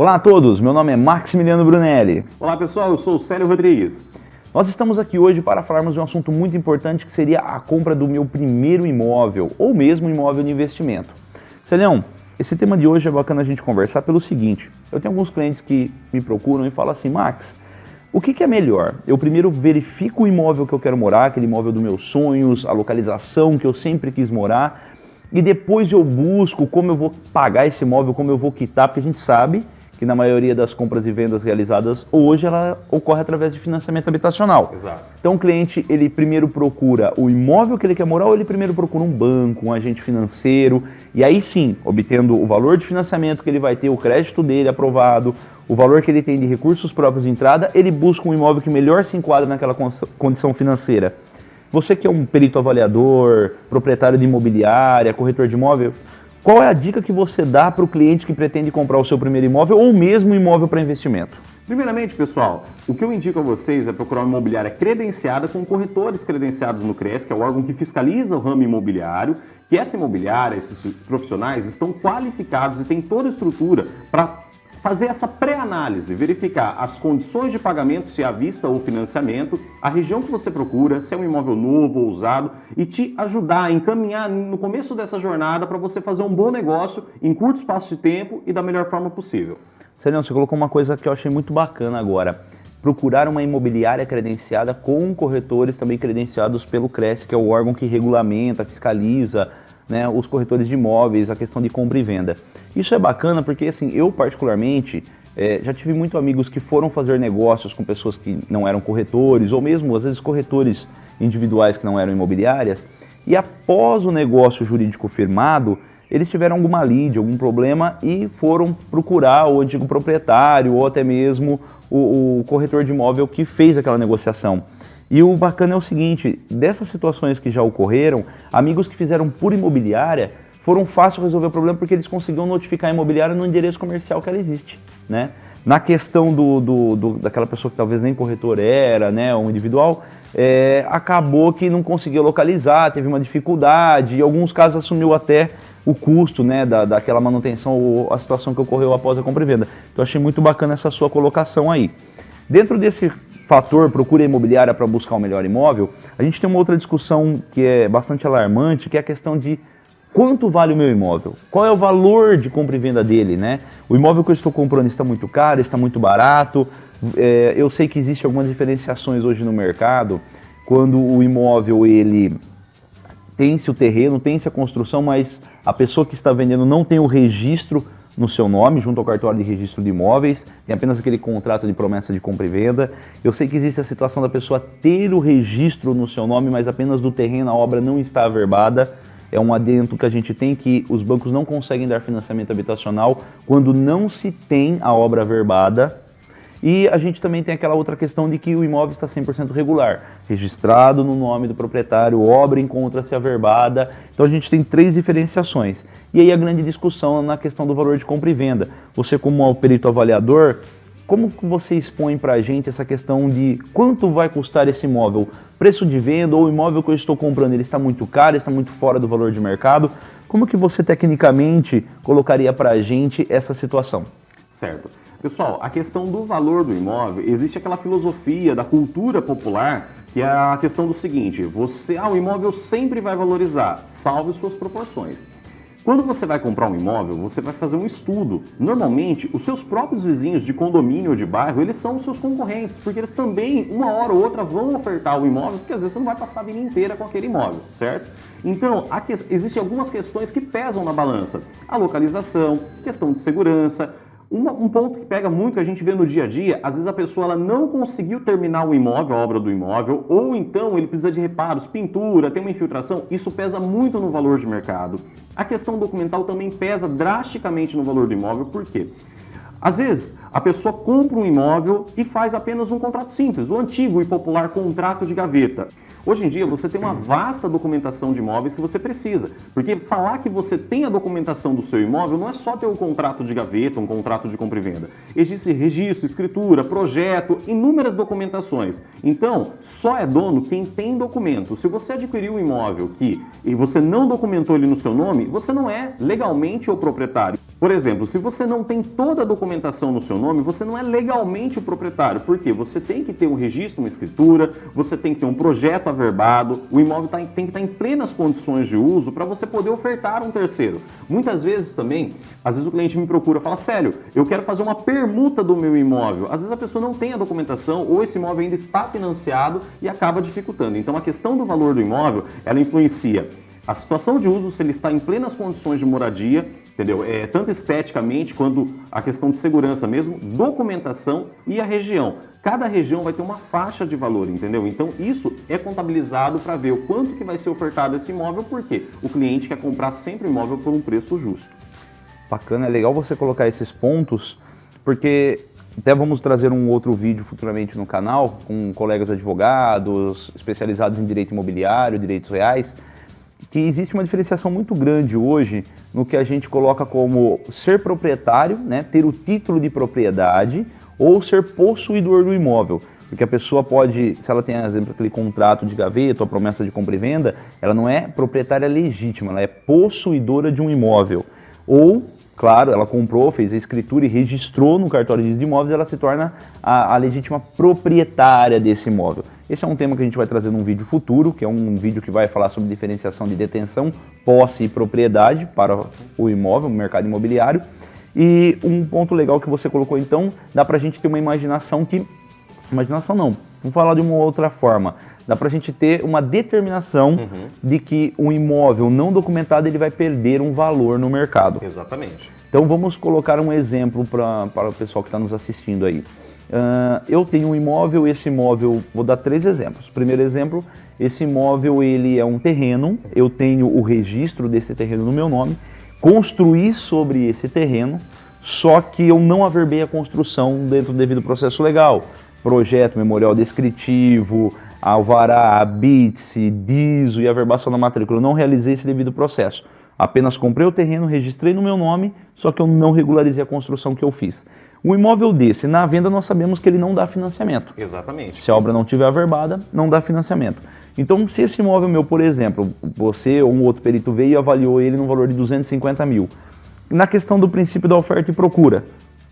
Olá a todos, meu nome é Maximiliano Brunelli. Olá pessoal, eu sou o Célio Rodrigues. Nós estamos aqui hoje para falarmos de um assunto muito importante que seria a compra do meu primeiro imóvel, ou mesmo imóvel de investimento. Celião, esse tema de hoje é bacana a gente conversar pelo seguinte, eu tenho alguns clientes que me procuram e falam assim, Max, o que é melhor? Eu primeiro verifico o imóvel que eu quero morar, aquele imóvel dos meus sonhos, a localização que eu sempre quis morar, e depois eu busco como eu vou pagar esse imóvel, como eu vou quitar, porque a gente sabe que na maioria das compras e vendas realizadas hoje ela ocorre através de financiamento habitacional. Exato. Então o cliente, ele primeiro procura o imóvel que ele quer morar ou ele primeiro procura um banco, um agente financeiro e aí sim, obtendo o valor de financiamento que ele vai ter, o crédito dele aprovado, o valor que ele tem de recursos próprios de entrada, ele busca um imóvel que melhor se enquadra naquela condição financeira. Você que é um perito avaliador, proprietário de imobiliária, corretor de imóvel, qual é a dica que você dá para o cliente que pretende comprar o seu primeiro imóvel ou mesmo um imóvel para investimento? Primeiramente, pessoal, o que eu indico a vocês é procurar uma imobiliária credenciada com corretores credenciados no CRES, que é o órgão que fiscaliza o ramo imobiliário, que essa imobiliária, esses profissionais estão qualificados e têm toda a estrutura para fazer essa pré-análise, verificar as condições de pagamento, se é à vista ou financiamento, a região que você procura, se é um imóvel novo ou usado, e te ajudar a encaminhar no começo dessa jornada para você fazer um bom negócio em curto espaço de tempo e da melhor forma possível. Sérgio, você colocou uma coisa que eu achei muito bacana agora. Procurar uma imobiliária credenciada com corretores também credenciados pelo CRES, que é o órgão que regulamenta, fiscaliza, né, os corretores de imóveis, a questão de compra e venda. Isso é bacana porque, assim, eu particularmente já tive muitos amigos que foram fazer negócios com pessoas que não eram corretores, ou mesmo, às vezes, corretores individuais que não eram imobiliárias, e após o negócio jurídico firmado, eles tiveram alguma lide, algum problema e foram procurar o antigo proprietário ou até mesmo o corretor de imóvel que fez aquela negociação. E o bacana é o seguinte, dessas situações que já ocorreram, amigos que fizeram por imobiliária foram fácil resolver o problema porque eles conseguiram notificar a imobiliária no endereço comercial que ela existe, né? Na questão daquela pessoa que talvez nem corretor era, né, um individual, acabou que não conseguiu localizar, teve uma dificuldade, em alguns casos assumiu até o custo, né, daquela manutenção ou a situação que ocorreu após a compra e venda. Então achei muito bacana essa sua colocação aí. Dentro desse fator procura imobiliária para buscar o melhor imóvel, a gente tem uma outra discussão que é bastante alarmante, que é a questão de quanto vale o meu imóvel? Qual é o valor de compra e venda dele, né? O imóvel que eu estou comprando está muito caro, está muito barato, eu sei que existem algumas diferenciações hoje no mercado, quando o imóvel ele tem-se o terreno, tem-se a construção, mas a pessoa que está vendendo não tem o registro no seu nome, junto ao cartório de registro de imóveis, tem apenas aquele contrato de promessa de compra e venda. Eu sei que existe a situação da pessoa ter o registro no seu nome, mas apenas do terreno, a obra não está averbada. É um adendo que a gente tem que os bancos não conseguem dar financiamento habitacional quando não se tem a obra averbada. E a gente também tem aquela outra questão de que o imóvel está 100% regular, registrado no nome do proprietário, obra encontra-se averbada. Então a gente tem três diferenciações. E aí a grande discussão na questão do valor de compra e venda. Você como perito avaliador, como que você expõe para a gente essa questão de quanto vai custar esse imóvel? Preço de venda ou o imóvel que eu estou comprando, ele está muito caro, está muito fora do valor de mercado? Como que você tecnicamente colocaria para a gente essa situação? Certo. Pessoal, a questão do valor do imóvel, existe aquela filosofia da cultura popular, que é a questão do seguinte, o imóvel sempre vai valorizar, salve suas proporções. Quando você vai comprar um imóvel, você vai fazer um estudo. Normalmente, os seus próprios vizinhos de condomínio ou de bairro, eles são os seus concorrentes, porque eles também, uma hora ou outra, vão ofertar o imóvel, porque às vezes você não vai passar a vida inteira com aquele imóvel, certo? Então, existem algumas questões que pesam na balança. A localização, questão de segurança. Um ponto que pega muito, que a gente vê no dia a dia, às vezes a pessoa ela não conseguiu terminar o imóvel, a obra do imóvel, ou então ele precisa de reparos, pintura, tem uma infiltração, isso pesa muito no valor de mercado. A questão documental também pesa drasticamente no valor do imóvel, por quê? Às vezes, a pessoa compra um imóvel e faz apenas um contrato simples, o antigo e popular contrato de gaveta. Hoje em dia, você tem uma vasta documentação de imóveis que você precisa, porque falar que você tem a documentação do seu imóvel não é só ter um contrato de gaveta, um contrato de compra e venda. Existe registro, escritura, projeto, inúmeras documentações. Então, só é dono quem tem documento. Se você adquiriu um imóvel e você não documentou ele no seu nome, você não é legalmente o proprietário. Por exemplo, se você não tem toda a documentação no seu nome, você não é legalmente o proprietário. Por quê? Você tem que ter um registro, uma escritura, você tem que ter um projeto averbado, o imóvel tem que estar em plenas condições de uso para você poder ofertar a um terceiro. Muitas vezes também, às vezes o cliente me procura e fala, Célio, eu quero fazer uma permuta do meu imóvel. Às vezes a pessoa não tem a documentação ou esse imóvel ainda está financiado e acaba dificultando. Então a questão do valor do imóvel, ela influencia a situação de uso, se ele está em plenas condições de moradia, entendeu? Tanto esteticamente quanto a questão de segurança mesmo, documentação e a região. Cada região vai ter uma faixa de valor, entendeu? Então isso é contabilizado para ver o quanto que vai ser ofertado esse imóvel, porque o cliente quer comprar sempre imóvel por um preço justo. Bacana, é legal você colocar esses pontos, porque até vamos trazer um outro vídeo futuramente no canal, com colegas advogados, especializados em direito imobiliário, direitos reais, que existe uma diferenciação muito grande hoje no que a gente coloca como ser proprietário, né, ter o título de propriedade ou ser possuidor do imóvel. Porque a pessoa pode, se ela tem, por exemplo, aquele contrato de gaveta ou promessa de compra e venda, ela não é proprietária legítima, ela é possuidora de um imóvel. Ou, claro, ela comprou, fez a escritura e registrou no cartório de imóveis, ela se torna a legítima proprietária desse imóvel. Esse é um tema que a gente vai trazer num vídeo futuro, que é um vídeo que vai falar sobre diferenciação de detenção, posse e propriedade para o imóvel, no mercado imobiliário. E um ponto legal que você colocou então, dá pra gente ter uma imaginação que... Imaginação não, vamos falar de uma outra forma. Dá pra gente ter uma determinação de que um imóvel não documentado ele vai perder um valor no mercado. Exatamente. Então vamos colocar um exemplo para o pessoal que está nos assistindo aí. Eu tenho um imóvel, esse imóvel, vou dar 3 exemplos. Primeiro exemplo, esse imóvel ele é um terreno, eu tenho o registro desse terreno no meu nome, construí sobre esse terreno, só que eu não averbei a construção dentro do devido processo legal. Projeto, memorial descritivo, alvará, BITS, DISO e averbação da matrícula. Eu não realizei esse devido processo. Apenas comprei o terreno, registrei no meu nome, só que eu não regularizei a construção que eu fiz. Um imóvel desse, na venda nós sabemos que ele não dá financiamento. Exatamente. Se a obra não estiver averbada, não dá financiamento. Então, se esse imóvel meu, por exemplo, você ou um outro perito veio e avaliou ele no valor de 250 mil, na questão do princípio da oferta e procura,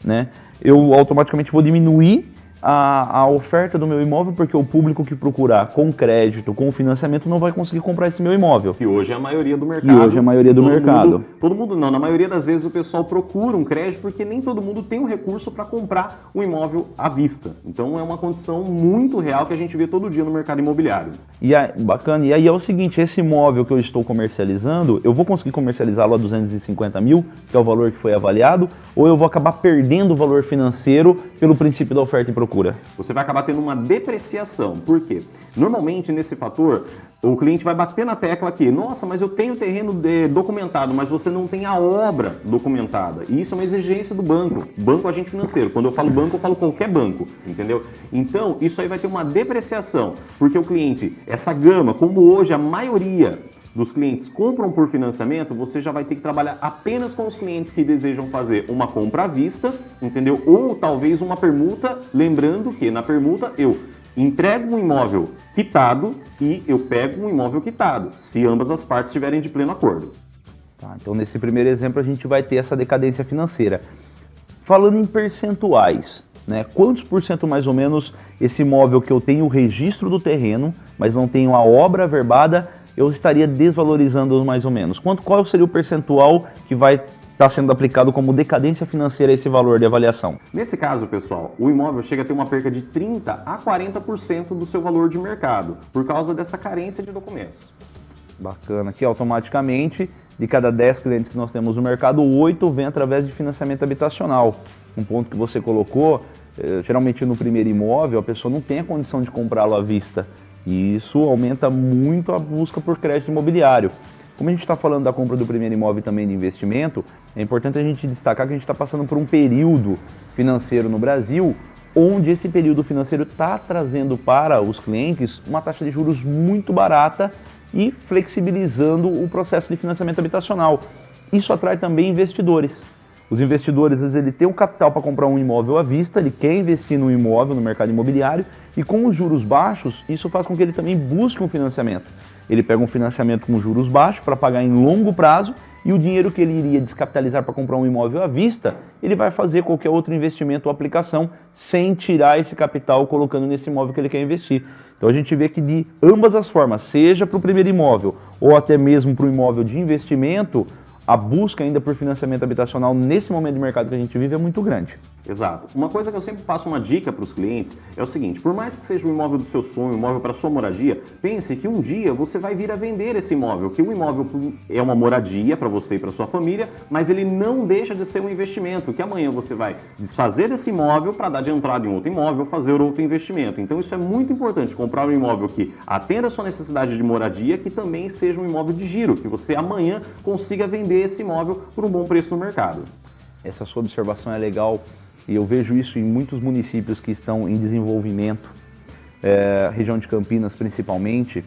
né, eu automaticamente vou diminuir a oferta do meu imóvel, porque o público que procurar com crédito, com financiamento, não vai conseguir comprar esse meu imóvel. Que hoje é a maioria do mercado. Todo mundo não, na maioria das vezes o pessoal procura um crédito porque nem todo mundo tem o recurso para comprar um imóvel à vista. Então é uma condição muito real que a gente vê todo dia no mercado imobiliário. Bacana, e aí é o seguinte, esse imóvel que eu estou comercializando, eu vou conseguir comercializá-lo a 250 mil, que é o valor que foi avaliado, ou eu vou acabar perdendo o valor financeiro pelo princípio da oferta e procura? Você vai acabar tendo uma depreciação. Por quê? Normalmente nesse fator, o cliente vai bater na tecla aqui, nossa, mas eu tenho terreno documentado, mas você não tem a obra documentada. E isso é uma exigência do banco agente financeiro. Quando eu falo banco, eu falo qualquer banco, entendeu? Então, isso aí vai ter uma depreciação, porque o cliente, essa gama, como hoje a maioria dos clientes compram por financiamento, você já vai ter que trabalhar apenas com os clientes que desejam fazer uma compra à vista, entendeu? Ou talvez uma permuta, lembrando que na permuta eu entrego um imóvel quitado e eu pego um imóvel quitado, se ambas as partes estiverem de pleno acordo. Tá, então nesse primeiro exemplo a gente vai ter essa decadência financeira. Falando em percentuais, né, quantos por cento mais ou menos esse imóvel que eu tenho o registro do terreno, mas não tenho a obra averbada, eu estaria desvalorizando mais ou menos? Qual seria o percentual que vai estar sendo aplicado como decadência financeira a esse valor de avaliação? Nesse caso, pessoal, o imóvel chega a ter uma perca de 30% a 40% do seu valor de mercado, por causa dessa carência de documentos. Bacana, que automaticamente, de cada 10 clientes que nós temos no mercado, 8 vem através de financiamento habitacional. Um ponto que você colocou, geralmente no primeiro imóvel, a pessoa não tem a condição de comprá-lo à vista. E isso aumenta muito a busca por crédito imobiliário. Como a gente está falando da compra do primeiro imóvel e também de investimento, é importante a gente destacar que a gente está passando por um período financeiro no Brasil, onde esse período financeiro está trazendo para os clientes uma taxa de juros muito barata e flexibilizando o processo de financiamento habitacional. Isso atrai também investidores. Os investidores, às vezes, ele tem o capital para comprar um imóvel à vista, ele quer investir no imóvel, no mercado imobiliário, e com os juros baixos, isso faz com que ele também busque um financiamento. Ele pega um financiamento com juros baixos para pagar em longo prazo, e o dinheiro que ele iria descapitalizar para comprar um imóvel à vista, ele vai fazer qualquer outro investimento ou aplicação sem tirar esse capital colocando nesse imóvel que ele quer investir. Então a gente vê que de ambas as formas, seja para o primeiro imóvel ou até mesmo para o imóvel de investimento, a busca ainda por financiamento habitacional nesse momento de mercado que a gente vive é muito grande. Exato. Uma coisa que eu sempre passo uma dica para os clientes é o seguinte: por mais que seja o imóvel do seu sonho, um imóvel para sua moradia, pense que um dia você vai vir a vender esse imóvel, que o imóvel é uma moradia para você e para sua família, mas ele não deixa de ser um investimento, que amanhã você vai desfazer esse imóvel para dar de entrada em outro imóvel, fazer outro investimento. Então isso é muito importante, comprar um imóvel que atenda a sua necessidade de moradia, que também seja um imóvel de giro, que você amanhã consiga vender esse imóvel por um bom preço no mercado. Essa sua observação é legal. E eu vejo isso em muitos municípios que estão em desenvolvimento, região de Campinas principalmente,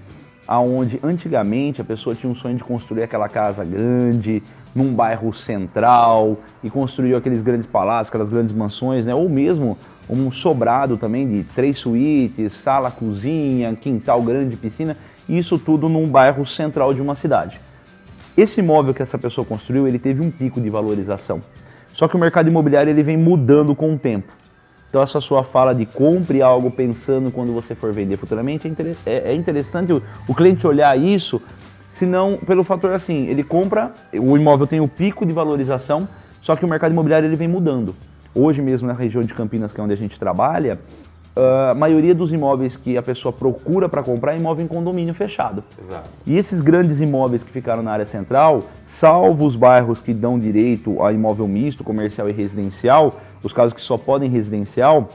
aonde antigamente a pessoa tinha um sonho de construir aquela casa grande, num bairro central, e construiu aqueles grandes palácios, aquelas grandes mansões, né? Ou mesmo um sobrado também de 3 suítes, sala, cozinha, quintal grande, piscina, e isso tudo num bairro central de uma cidade. Esse imóvel que essa pessoa construiu, ele teve um pico de valorização. Só que o mercado imobiliário ele vem mudando com o tempo. Então essa sua fala de compre algo pensando quando você for vender futuramente é interessante o cliente olhar isso, senão pelo fator assim, ele compra, o imóvel tem o pico de valorização, só que o mercado imobiliário ele vem mudando. Hoje mesmo na região de Campinas, que é onde a gente trabalha, a maioria dos imóveis que a pessoa procura para comprar é imóvel em condomínio fechado. Exato. E esses grandes imóveis que ficaram na área central, salvo os bairros que dão direito a imóvel misto, comercial e residencial, os casos que só podem residencial,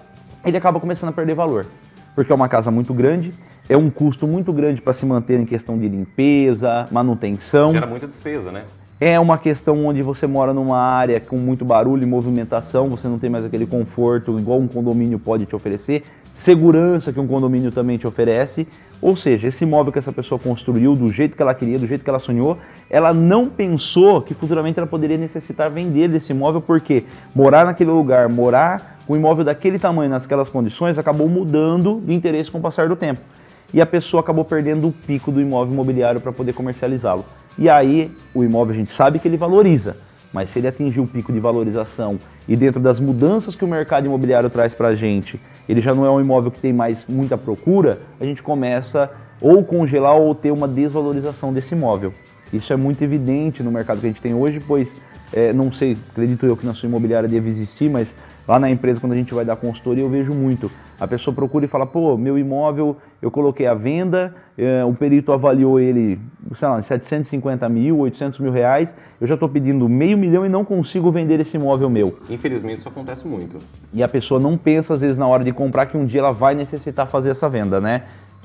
ele acaba começando a perder valor. Porque é uma casa muito grande, é um custo muito grande para se manter em questão de limpeza, manutenção. Gera muita despesa, né? É uma questão onde você mora numa área com muito barulho e movimentação, você não tem mais aquele conforto igual um condomínio pode te oferecer, segurança que um condomínio também te oferece. Ou seja, esse imóvel que essa pessoa construiu do jeito que ela queria, do jeito que ela sonhou, ela não pensou que futuramente ela poderia necessitar vender desse imóvel, porque morar naquele lugar, morar com um imóvel daquele tamanho, naquelas condições, acabou mudando de interesse com o passar do tempo. E a pessoa acabou perdendo o pico do imóvel imobiliário para poder comercializá-lo. E aí, o imóvel a gente sabe que ele valoriza, mas se ele atingir o pico de valorização e dentro das mudanças que o mercado imobiliário traz para a gente, ele já não é um imóvel que tem mais muita procura, a gente começa ou congelar ou ter uma desvalorização desse imóvel. Isso é muito evidente no mercado que a gente tem hoje, pois, não sei, acredito eu que na sua imobiliária deve existir, mas lá na empresa, quando a gente vai dar consultoria, eu vejo muito. A pessoa procura e fala, pô, meu imóvel eu coloquei à venda, o perito avaliou ele, sei lá, 750 mil, 800 mil reais, eu já estou pedindo $500 mil e não consigo vender esse imóvel meu. Infelizmente isso acontece muito. E a pessoa não pensa, às vezes, na hora de comprar, que um dia ela vai necessitar fazer essa venda, né?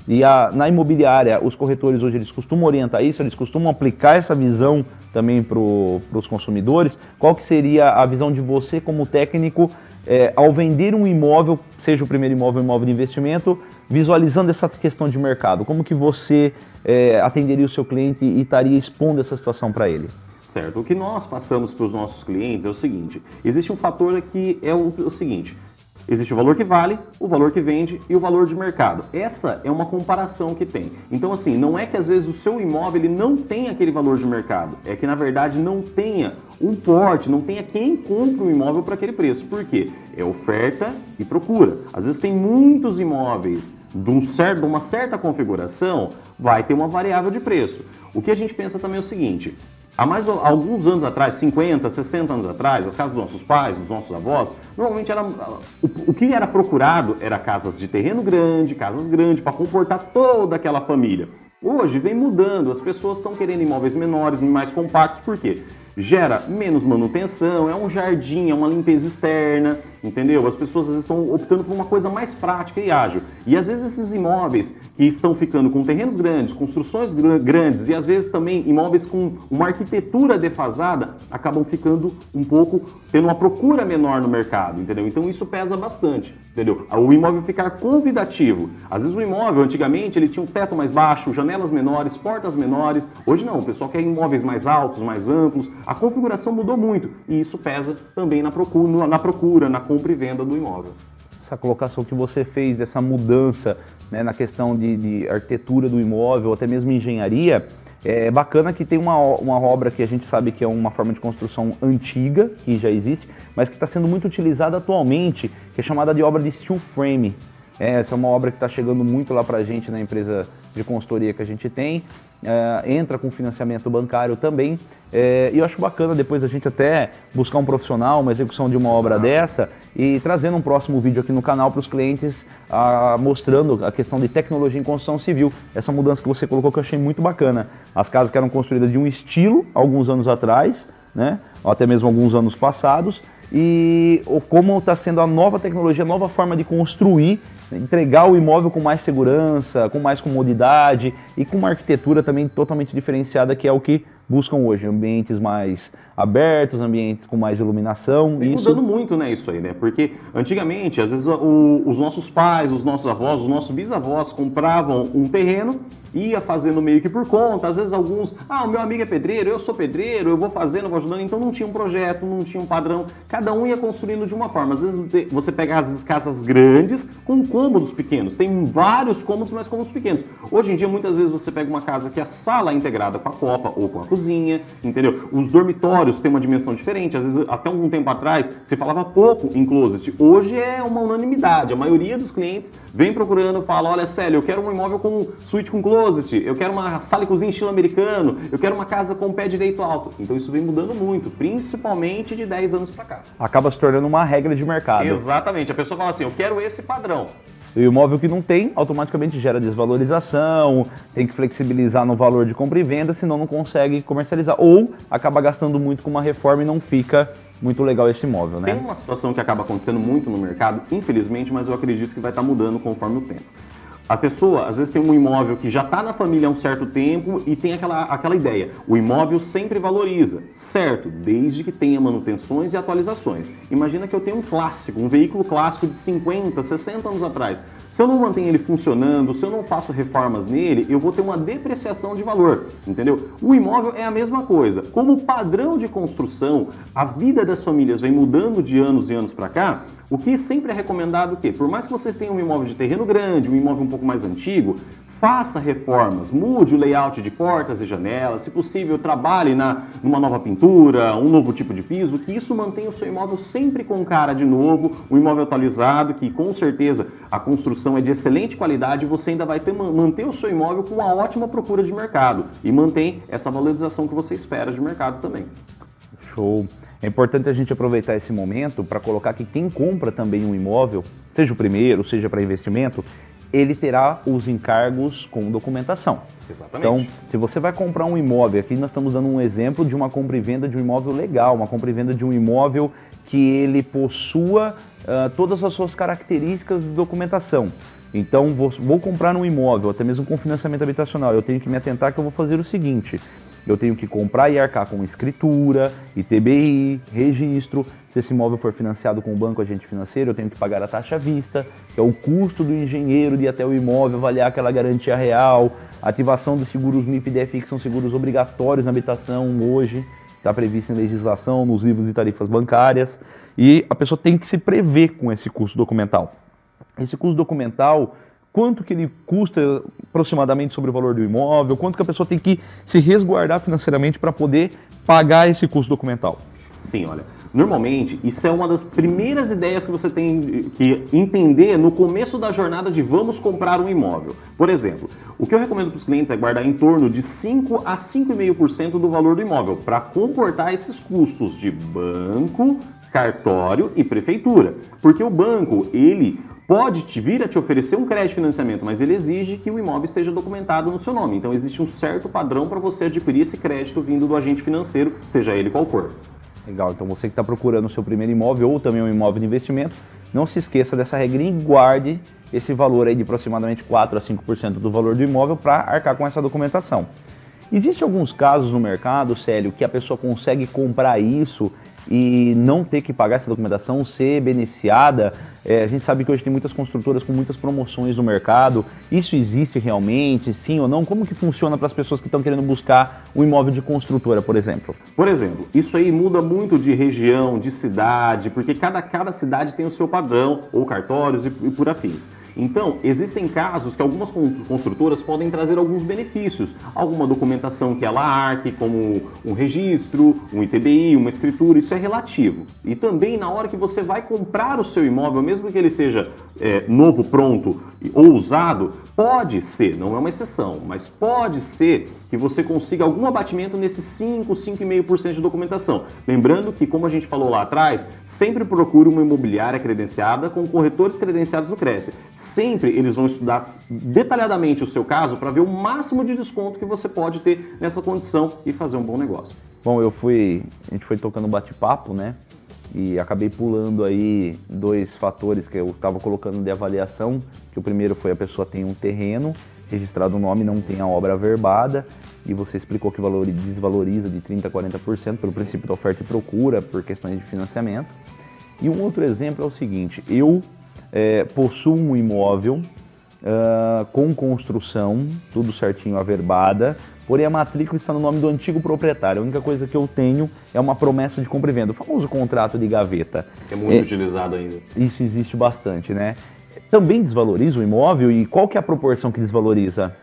E na imobiliária, os corretores hoje eles costumam orientar isso, eles costumam aplicar essa visão também para os consumidores. Qual que seria a visão de você como técnico ao vender um imóvel, seja o primeiro imóvel, um imóvel de investimento, visualizando essa questão de mercado? Como que você atenderia o seu cliente e estaria expondo essa situação para ele? Certo. O que nós passamos para os nossos clientes é o seguinte: existe um fator que é o seguinte. Existe o valor que vale, o valor que vende e o valor de mercado. Essa é uma comparação que tem. Então, assim, não é que às vezes o seu imóvel ele não tem aquele valor de mercado. É que, na verdade, não tenha um porte, não tenha quem compre um imóvel para aquele preço. Por quê? É oferta e procura. Às vezes tem muitos imóveis de uma certa configuração, vai ter uma variável de preço. O que a gente pensa também é o seguinte: há alguns anos atrás, 50, 60 anos atrás, as casas dos nossos pais, dos nossos avós, normalmente o que era procurado era casas de terreno grande, casas grandes, para comportar toda aquela família. Hoje vem mudando, as pessoas estão querendo imóveis menores, mais compactos, por quê? Gera menos manutenção, é um jardim, é uma limpeza externa, entendeu? As pessoas às vezes estão optando por uma coisa mais prática e ágil. E às vezes esses imóveis que estão ficando com terrenos grandes, construções grandes e às vezes também imóveis com uma arquitetura defasada, acabam ficando um pouco, tendo uma procura menor no mercado, entendeu? Então isso pesa bastante, entendeu? O imóvel ficar convidativo. Às vezes o imóvel, antigamente, ele tinha um teto mais baixo, janelas menores, portas menores. Hoje não, o pessoal quer imóveis mais altos, mais amplos, A configuração mudou muito e isso pesa também na procura, na compra e venda do imóvel. Essa colocação que você fez, dessa mudança, né, na questão de arquitetura do imóvel, até mesmo engenharia, é bacana que tem uma obra que a gente sabe que é uma forma de construção antiga, que já existe, mas que está sendo muito utilizada atualmente, que é chamada de obra de steel frame. Essa é uma obra que está chegando muito lá para a gente na empresa de consultoria que a gente tem, entra com financiamento bancário também, e eu acho bacana depois a gente até buscar um profissional, uma execução de uma obra dessa e trazendo um próximo vídeo aqui no canal para os clientes, mostrando a questão de tecnologia em construção civil, essa mudança que você colocou que eu achei muito bacana. As casas que eram construídas de um estilo alguns anos atrás, né, ou até mesmo alguns anos passados, e como está sendo a nova tecnologia, a nova forma de construir, entregar o imóvel com mais segurança, com mais comodidade e com uma arquitetura também totalmente diferenciada, que é o que buscam hoje, ambientes mais abertos, ambientes com mais iluminação. Vem mudando muito, né, isso aí, né? Porque antigamente, às vezes, os nossos pais, os nossos avós, os nossos bisavós compravam um terreno, ia fazendo meio que por conta, às vezes alguns, o meu amigo é pedreiro, eu sou pedreiro, eu vou fazendo, vou ajudando, então não tinha um projeto, não tinha um padrão, cada um ia construindo de uma forma. Às vezes você pega as casas grandes com cômodos pequenos, tem vários cômodos, mas cômodos pequenos. Hoje em dia, muitas vezes você pega uma casa que a sala é integrada com a copa ou com a cozinha, entendeu? Os dormitórios têm uma dimensão diferente, às vezes até algum tempo atrás se falava pouco em closet, hoje é uma unanimidade, a maioria dos clientes vem procurando, fala, olha Célio, eu quero um imóvel com suíte com closet, eu quero uma sala e cozinha estilo americano, eu quero uma casa com pé direito alto. Então isso vem mudando muito, principalmente de 10 anos para cá. Acaba se tornando uma regra de mercado. Exatamente, a pessoa fala assim, eu quero esse padrão. E o imóvel que não tem, automaticamente gera desvalorização, tem que flexibilizar no valor de compra e venda, senão não consegue comercializar. Ou acaba gastando muito com uma reforma e não fica muito legal esse imóvel, né? Tem uma situação que acaba acontecendo muito no mercado, infelizmente, mas eu acredito que vai estar mudando conforme o tempo. A pessoa, às vezes, tem um imóvel que já está na família há um certo tempo e tem aquela ideia. O imóvel sempre valoriza, certo? Desde que tenha manutenções e atualizações. Imagina que eu tenho um clássico, um veículo clássico de 50, 60 anos atrás. Se eu não mantenho ele funcionando, se eu não faço reformas nele, eu vou ter uma depreciação de valor, entendeu? O imóvel é a mesma coisa. Como padrão de construção, a vida das famílias vem mudando de anos e anos para cá, o que sempre é recomendado o quê? Por mais que vocês tenham um imóvel de terreno grande, um imóvel um pouco mais antigo, faça reformas, mude o layout de portas e janelas, se possível trabalhe numa nova pintura, um novo tipo de piso, que isso mantenha o seu imóvel sempre com cara de novo, um imóvel atualizado, que com certeza a construção é de excelente qualidade e você ainda vai manter o seu imóvel com uma ótima procura de mercado e mantém essa valorização que você espera de mercado também. Show! É importante a gente aproveitar esse momento para colocar que quem compra também um imóvel, seja o primeiro, seja para investimento, ele terá os encargos com documentação. Exatamente. Então, se você vai comprar um imóvel, aqui nós estamos dando um exemplo de uma compra e venda de um imóvel legal, uma compra e venda de um imóvel que ele possua todas as suas características de documentação. Então, vou comprar um imóvel, até mesmo com financiamento habitacional, eu tenho que me atentar que eu vou fazer o seguinte: eu tenho que comprar e arcar com escritura, ITBI, registro. Se esse imóvel for financiado com o banco agente financeiro, eu tenho que pagar a taxa à vista, que é o custo do engenheiro de ir até o imóvel, avaliar aquela garantia real, ativação dos seguros MIP e DFI, que são seguros obrigatórios na habitação hoje, está previsto em legislação, nos livros de tarifas bancárias, e a pessoa tem que se prever com esse custo documental. Esse custo documental, quanto que ele custa aproximadamente sobre o valor do imóvel, quanto que a pessoa tem que se resguardar financeiramente para poder pagar esse custo documental? Sim, olha, normalmente isso é uma das primeiras ideias que você tem que entender no começo da jornada de vamos comprar um imóvel. Por exemplo, o que eu recomendo para os clientes é guardar em torno de 5 a 5,5% do valor do imóvel para comportar esses custos de banco, cartório e prefeitura. Porque o banco, ele pode vir a te oferecer um crédito de financiamento, mas ele exige que o imóvel esteja documentado no seu nome. Então existe um certo padrão para você adquirir esse crédito vindo do agente financeiro, seja ele qual for. Legal, então você que está procurando o seu primeiro imóvel ou também um imóvel de investimento, não se esqueça dessa regrinha e guarde esse valor aí de aproximadamente 4 a 5% do valor do imóvel para arcar com essa documentação. Existem alguns casos no mercado, Célio, que a pessoa consegue comprar isso e não ter que pagar essa documentação, ser beneficiada. A gente sabe que hoje tem muitas construtoras com muitas promoções no mercado. Isso existe realmente, sim ou não? Como que funciona para as pessoas que estão querendo buscar um imóvel de construtora, por exemplo? Por exemplo, isso aí muda muito de região, de cidade, porque cada cidade tem o seu padrão, ou cartórios e por afins. Então, existem casos que algumas construtoras podem trazer alguns benefícios. Alguma documentação que ela arque, como um registro, um ITBI, uma escritura, isso é relativo. E também na hora que você vai comprar o seu imóvel, mesmo que ele seja novo, pronto ou usado, pode ser, não é uma exceção, mas pode ser que você consiga algum abatimento nesses 5,5% de documentação. Lembrando que, como a gente falou lá atrás, sempre procure uma imobiliária credenciada com corretores credenciados no Cresce. Sempre eles vão estudar detalhadamente o seu caso para ver o máximo de desconto que você pode ter nessa condição e fazer um bom negócio. Bom, a gente foi tocando bate-papo, né? E acabei pulando aí 2 fatores que eu estava colocando de avaliação, que o primeiro foi a pessoa tem um terreno, registrado o nome, não tem a obra averbada, e você explicou que desvaloriza de 30% a 40% pelo princípio da oferta e procura, por questões de financiamento. E um outro exemplo é o seguinte, eu possuo um imóvel com construção, tudo certinho, averbada, porém a matrícula está no nome do antigo proprietário. A única coisa que eu tenho é uma promessa de compra e venda, o famoso contrato de gaveta. É muito utilizado ainda. Isso existe bastante, né? Também desvaloriza o imóvel e qual que é a proporção que desvaloriza?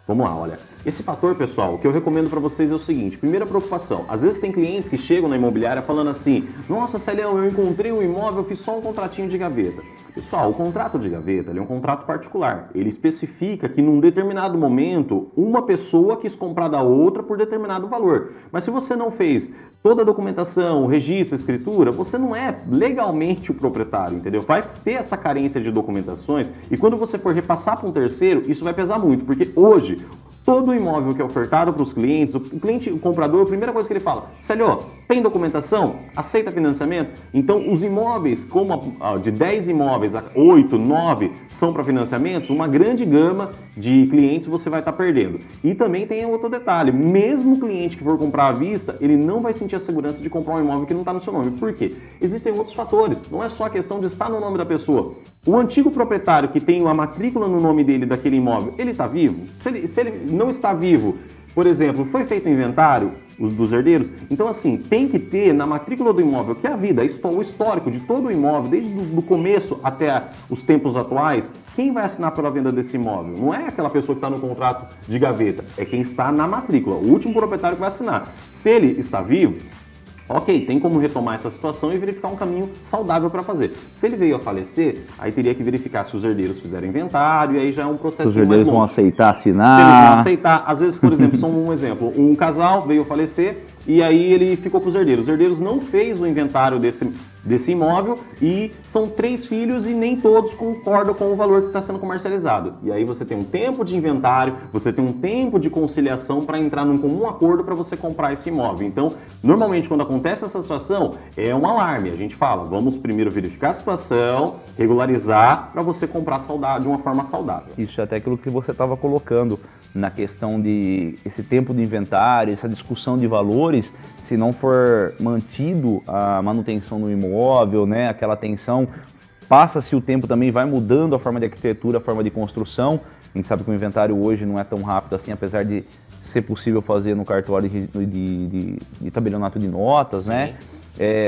Vamos lá, olha. Esse fator, pessoal, o que eu recomendo para vocês é o seguinte. Primeira preocupação. Às vezes tem clientes que chegam na imobiliária falando assim: nossa, Celião, eu encontrei um imóvel, eu fiz só um contratinho de gaveta. Pessoal, o contrato de gaveta ele é um contrato particular. Ele especifica que num determinado momento, uma pessoa quis comprar da outra por determinado valor. Mas se você não fez toda a documentação, o registro, a escritura, você não é legalmente o proprietário, entendeu? Vai ter essa carência de documentações e quando você for repassar para um terceiro, isso vai pesar muito, porque hoje todo imóvel que é ofertado para os clientes, o comprador, a primeira coisa que ele fala: Célio, tem documentação? Aceita financiamento? Então, os imóveis, como de 10 imóveis, 8, 9 são para financiamentos, uma grande gama de clientes você vai estar perdendo. E também tem outro detalhe: mesmo o cliente que for comprar à vista, ele não vai sentir a segurança de comprar um imóvel que não está no seu nome. Por quê? Existem outros fatores, não é só a questão de estar no nome da pessoa. O antigo proprietário que tem a matrícula no nome dele daquele imóvel, ele está vivo? Se ele não está vivo, por exemplo, foi feito o inventário dos herdeiros? Então, assim, tem que ter na matrícula do imóvel, que é a vida, o histórico de todo o imóvel, desde o começo até os tempos atuais, quem vai assinar pela venda desse imóvel? Não é aquela pessoa que está no contrato de gaveta, é quem está na matrícula, o último proprietário que vai assinar. Se ele está vivo, ok, tem como retomar essa situação e verificar um caminho saudável para fazer. Se ele veio a falecer, aí teria que verificar se os herdeiros fizeram inventário, e aí já é um processo mais longo. Os herdeiros vão aceitar assinar? Se eles vão aceitar, às vezes, por exemplo, só um exemplo, um casal veio a falecer e aí ele ficou com os herdeiros. Os herdeiros não fez o inventário desse imóvel e são 3 filhos e nem todos concordam com o valor que está sendo comercializado. E aí você tem um tempo de inventário, você tem um tempo de conciliação para entrar num comum acordo para você comprar esse imóvel. Então, normalmente quando acontece essa situação, é um alarme. A gente fala, vamos primeiro verificar a situação, regularizar para você comprar de uma forma saudável. Isso é até aquilo que você estava colocando na questão de esse tempo de inventário, essa discussão de valores. Se não for mantido a manutenção no imóvel, né, aquela atenção, passa-se o tempo também, vai mudando a forma de arquitetura, a forma de construção. A gente sabe que o inventário hoje não é tão rápido assim, apesar de ser possível fazer no cartório de tabelionato de notas, né?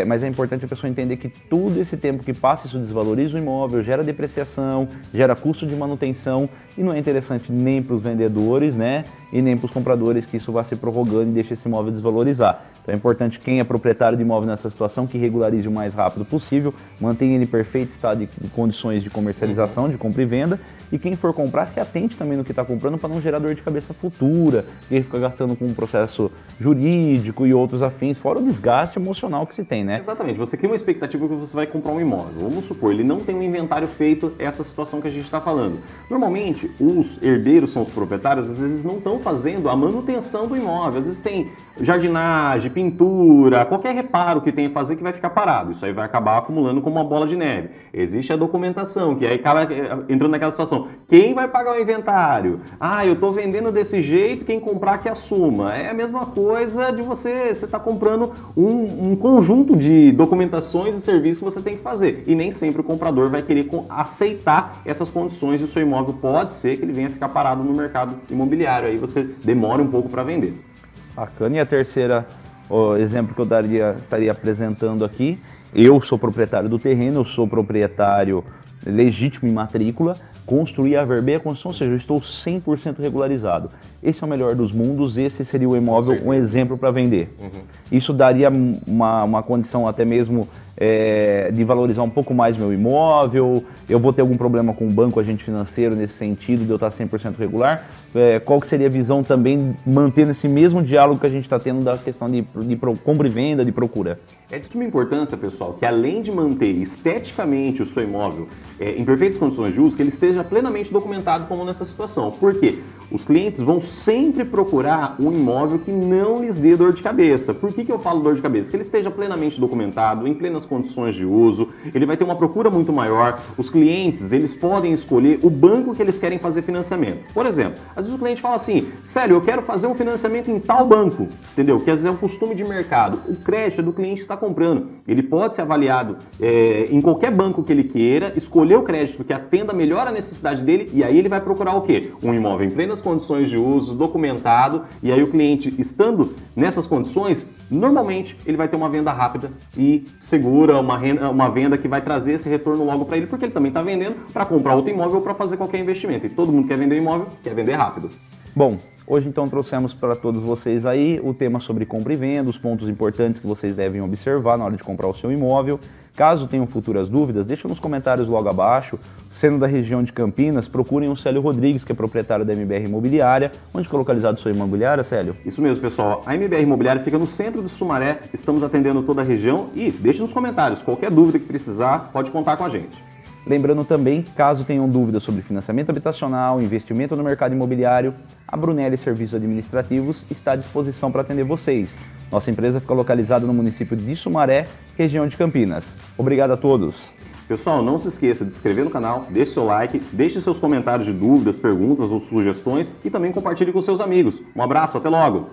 Mas é importante a pessoa entender que todo esse tempo que passa, isso desvaloriza o imóvel, gera depreciação, gera custo de manutenção e não é interessante nem para os vendedores, né, e nem para os compradores que isso vá se prorrogando e deixe esse imóvel desvalorizar. Então é importante quem é proprietário de imóvel nessa situação que regularize o mais rápido possível, mantenha ele em perfeito estado de condições de comercialização, de compra e venda, e quem for comprar se atente também no que está comprando para não gerar dor de cabeça futura, e aí fica gastando com um processo jurídico e outros afins, fora o desgaste emocional que se tem, né? Exatamente, você cria uma expectativa que você vai comprar um imóvel. Vamos supor, ele não tem um inventário feito, essa situação que a gente está falando. Normalmente, os herdeiros são os proprietários, às vezes não estão fazendo a manutenção do imóvel. Às vezes tem jardinagem, pintura, qualquer reparo que tenha que fazer que vai ficar parado. Isso aí vai acabar acumulando como uma bola de neve. Existe a documentação, que aí acaba entrando naquela situação. Quem vai pagar o inventário? Ah, eu estou vendendo desse jeito, quem comprar que assuma. É a mesma coisa de você tá comprando um conjunto de documentações e serviços que você tem que fazer. E nem sempre o comprador vai querer aceitar essas condições e o seu imóvel pode ser que ele venha ficar parado no mercado imobiliário. Aí você demora um pouco para vender. Bacana. E a terceira, o exemplo que eu estaria apresentando aqui, eu sou proprietário do terreno, eu sou proprietário legítimo em matrícula, construí, averbei a construção, ou seja, eu estou 100% regularizado. Esse é o melhor dos mundos, esse seria o imóvel, um exemplo para vender. Isso daria uma condição até mesmo de valorizar um pouco mais meu imóvel. Eu vou ter algum problema com o banco, agente financeiro, nesse sentido de eu estar 100% regular? Qual que seria a visão também, mantendo esse mesmo diálogo que a gente está tendo da questão de compra e venda, de procura? É de suma importância, pessoal, que além de manter esteticamente o seu imóvel em perfeitas condições de uso, que ele esteja plenamente documentado como nessa situação. Por quê? Os clientes vão sempre procurar um imóvel que não lhes dê dor de cabeça. Por que eu falo dor de cabeça? Que ele esteja plenamente documentado, em plenas condições de uso, ele vai ter uma procura muito maior. Os clientes, eles podem escolher o banco que eles querem fazer financiamento. Por exemplo, às vezes o cliente fala assim, Célio, eu quero fazer um financiamento em tal banco, entendeu? Que às vezes é um costume de mercado. O crédito é do cliente que está comprando. Ele pode ser avaliado em qualquer banco que ele queira, escolher o crédito que atenda melhor a necessidade dele e aí ele vai procurar o quê? Um imóvel em plenas condições de uso, documentado, e aí o cliente, estando nessas condições, normalmente ele vai ter uma venda rápida e segura, uma venda que vai trazer esse retorno logo para ele, porque ele também está vendendo para comprar outro imóvel ou para fazer qualquer investimento. E todo mundo quer vender imóvel, quer vender rápido. Bom, hoje então trouxemos para todos vocês aí o tema sobre compra e venda, os pontos importantes que vocês devem observar na hora de comprar o seu imóvel. Caso tenham futuras dúvidas, deixa nos comentários logo abaixo. Sendo da região de Campinas, procurem o Célio Rodrigues, que é proprietário da MBR Imobiliária. Onde fica localizado sua imobiliária, Célio? Isso mesmo, pessoal. A MBR Imobiliária fica no centro do Sumaré, estamos atendendo toda a região e deixe nos comentários, qualquer dúvida que precisar, pode contar com a gente. Lembrando também, caso tenham dúvidas sobre financiamento habitacional, investimento no mercado imobiliário, a Brunelli Serviços Administrativos está à disposição para atender vocês. Nossa empresa fica localizada no município de Sumaré, região de Campinas. Obrigado a todos. Pessoal, não se esqueça de se inscrever no canal, deixe seu like, deixe seus comentários de dúvidas, perguntas ou sugestões e também compartilhe com seus amigos. Um abraço, até logo!